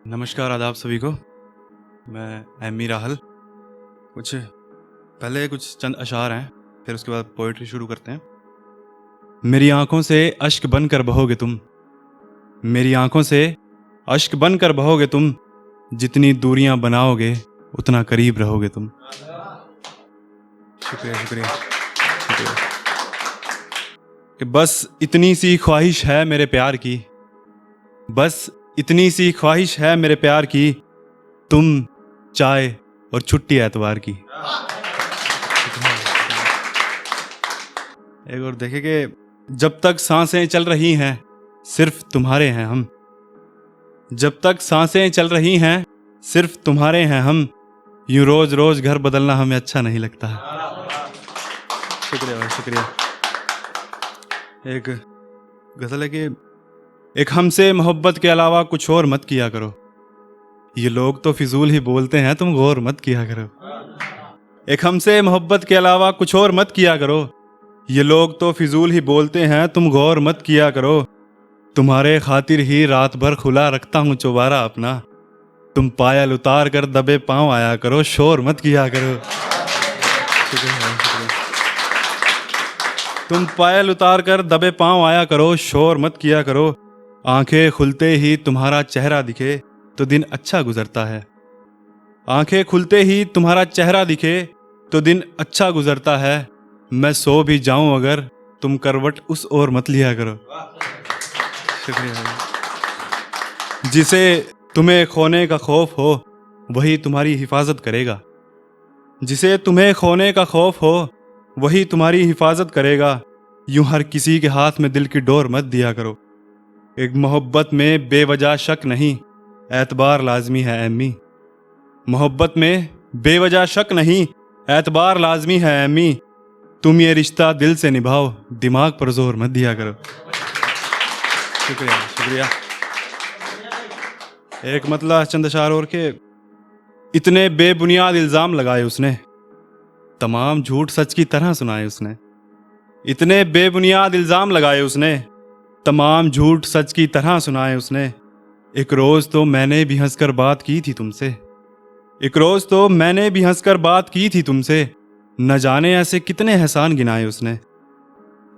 नमस्कार, आदाब सभी को। मैं एमी राहल। कुछ चंद अशार हैं, फिर उसके बाद पोइट्री शुरू करते हैं। मेरी आंखों से अश्क बनकर बहोगे तुम, मेरी आंखों से अश्क बनकर बहोगे तुम, जितनी दूरियां बनाओगे उतना करीब रहोगे तुम। शुक्रिया शुक्रिया शुक्रिया। कि बस इतनी सी ख्वाहिश है मेरे प्यार की, बस इतनी सी ख्वाहिश है मेरे प्यार की, तुम, चाय और छुट्टी एतवार की। एक और देखे कि जब तक सांसें चल रही हैं सिर्फ तुम्हारे हैं हम, जब तक सांसें चल रही हैं सिर्फ तुम्हारे हैं हम, यूं रोज रोज घर बदलना हमें अच्छा नहीं लगता है। शुक्रिया भाई शुक्रिया। एक गजल है कि एक हमसे मोहब्बत के अलावा कुछ और मत किया करो, ये लोग तो फिजूल ही बोलते हैं, तुम गौर मत किया करो। एक हमसे मोहब्बत के अलावा कुछ और मत किया करो, ये लोग तो फिजूल ही बोलते हैं, तुम गौर मत किया करो। तुम्हारे खातिर ही रात भर खुला रखता हूँ चौबारा अपना, तुम पायल उतार कर दबे पाँव आया करो, शोर मत किया करो। तुम पायल उतार कर दबे पाँव आया करो, शोर मत किया करो। आंखें खुलते ही तुम्हारा चेहरा दिखे तो दिन अच्छा गुजरता है, आंखें खुलते ही तुम्हारा चेहरा दिखे तो दिन अच्छा गुजरता है। मैं सो भी जाऊं अगर तुम करवट उस ओर मत लिया करो। शुक्रिया। जिसे तुम्हें खोने का खौफ हो वही तुम्हारी हिफाजत करेगा, जिसे तुम्हें खोने का खौफ हो वही तुम्हारी हिफाजत करेगा। यूं हर किसी के हाथ में दिल की डोर मत दिया करो। एक मोहब्बत में बेवजह शक नहीं, एतबार लाजमी है एम्मी। मोहब्बत में बेवजह शक नहीं, एतबार लाजमी है एम्मी। तुम ये रिश्ता दिल से निभाओ, दिमाग पर जोर मत दिया करो। शुक्रिया शुक्रिया। एक मतला चंद अशार और के इतने बेबुनियाद इल्जाम लगाए उसने, तमाम झूठ सच की तरह सुनाए उसने। इतने बेबुनियाद इल्जाम लगाए उसने, तमाम झूठ सच की तरह सुनाए उसने। एक रोज तो मैंने भी हंसकर बात की थी तुमसे, एक रोज तो मैंने भी हंसकर बात की थी तुमसे। न जाने ऐसे कितने एहसान गिनाए उसने।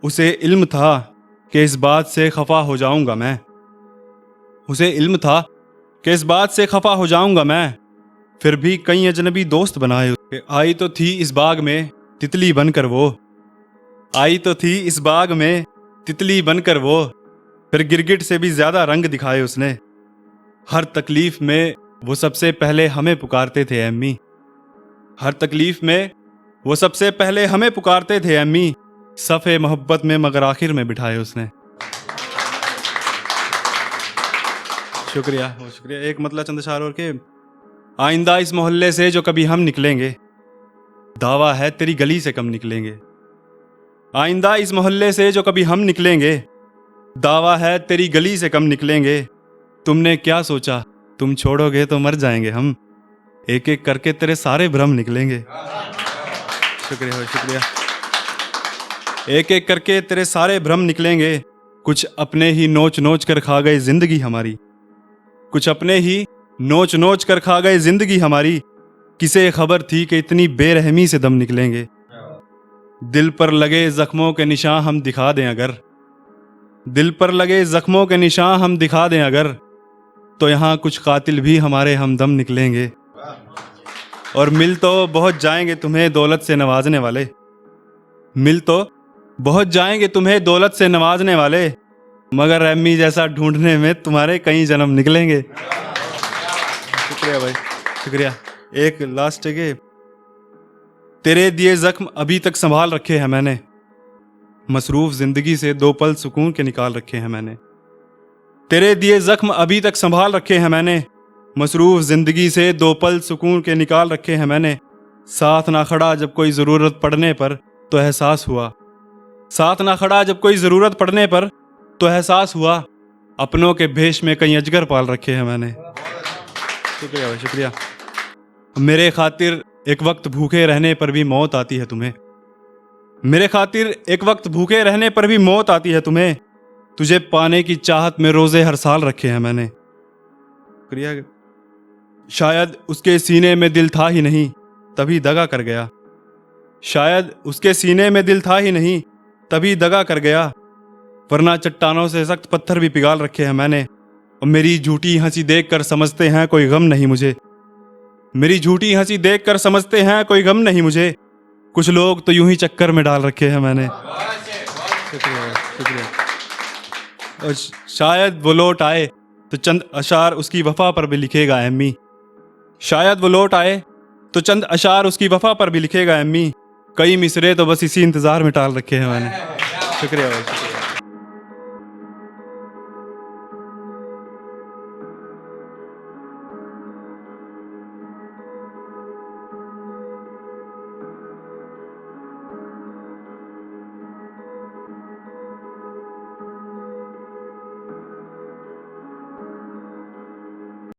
उसे इल्म था कि इस बात से खफा हो जाऊंगा मैं, उसे इल्म था कि इस बात से खफा हो जाऊंगा मैं, फिर भी कई अजनबी दोस्त बनाए। आई तो थी इस बाग में तितली बनकर वो, आई तो थी इस बाग में तितली बनकर वो, फिर गिरगिट से भी ज्यादा रंग दिखाए उसने। हर तकलीफ में वो सबसे पहले हमें पुकारते थे एम्मी, हर तकलीफ में वो सबसे पहले हमें पुकारते थे एम्मी। सफ़े मोहब्बत में मगर आखिर में बिठाए उसने। शुक्रिया शुक्रिया। एक मतलब चंद अशार और के आइंदा इस मोहल्ले से जो कभी हम निकलेंगे, दावा है तेरी गली से कम निकलेंगे। आइंदा इस मोहल्ले से जो कभी हम निकलेंगे, दावा है तेरी गली से कम निकलेंगे। तुमने क्या सोचा तुम छोड़ोगे तो मर जाएंगे हम, एक एक करके तेरे सारे भ्रम निकलेंगे। शुक्रिया शुक्रिया। एक एक करके तेरे सारे भ्रम निकलेंगे। कुछ अपने ही नोच नोच कर खा गए जिंदगी हमारी, कुछ अपने ही नोच नोच कर खा गए जिंदगी हमारी। किसे खबर थी कि इतनी बेरहमी से दम निकलेंगे। दिल पर लगे जख्मों के निशान हम दिखा दें अगर, दिल पर लगे जख्मों के निशान हम दिखा दें अगर, तो यहाँ कुछ कातिल भी हमारे हमदम निकलेंगे। और मिल तो बहुत जाएंगे तुम्हें दौलत से नवाजने वाले, मिल तो बहुत जाएंगे तुम्हें दौलत से नवाजने वाले, मगर एम्मी जैसा ढूंढने में तुम्हारे कई जन्म निकलेंगे। शुक्रिया भाई शुक्रिया। एक लास्ट के तेरे दिए जख्म अभी तक संभाल रखे हैं मैंने, मसरूफ जिंदगी से 2 पल सुकून के निकाल रखे हैं मैंने। तेरे दिए जख्म अभी तक संभाल रखे हैं मैंने, मसरूफ जिंदगी से 2 पल सुकून के निकाल रखे हैं मैंने। साथ ना खड़ा जब कोई ज़रूरत पड़ने पर तो एहसास हुआ, साथ ना खड़ा जब कोई ज़रूरत पड़ने पर तो एहसास हुआ, अपनों के भेष में कई अजगर पाल रखे हैं मैंने। शुक्रिया भाई शुक्रिया। मेरे खातिर एक वक्त भूखे रहने पर भी मौत आती है तुम्हें, मेरे खातिर एक वक्त भूखे रहने पर भी मौत आती है तुम्हें। तुझे पाने की चाहत में रोजे हर साल रखे हैं मैंने। शुक्रिया। शायद उसके सीने में दिल था ही नहीं, तभी दगा कर गया। शायद उसके सीने में दिल था ही नहीं, तभी दगा कर गया। वरना चट्टानों से सख्त पत्थर भी पिघाल रखे हैं मैंने, और मेरी झूठी हंसी देखकर समझते हैं कोई गम नहीं मुझे। मेरी झूठी हंसी देखकर समझते हैं कोई गम नहीं मुझे। कुछ लोग तो यूं ही चक्कर में डाल रखे हैं मैंने। शुक्रिया शुक्रिया। और शायद वो लौट आए तो चंद अशार उसकी वफा पर भी लिखेगा एम्मी। शायद वो लौट आए तो चंद अशार उसकी वफा पर भी लिखेगा एम्मी। कई मिसरे तो बस इसी इंतजार में टाल रखे हैं मैंने। शुक्रिया भाई, शुक्रिया।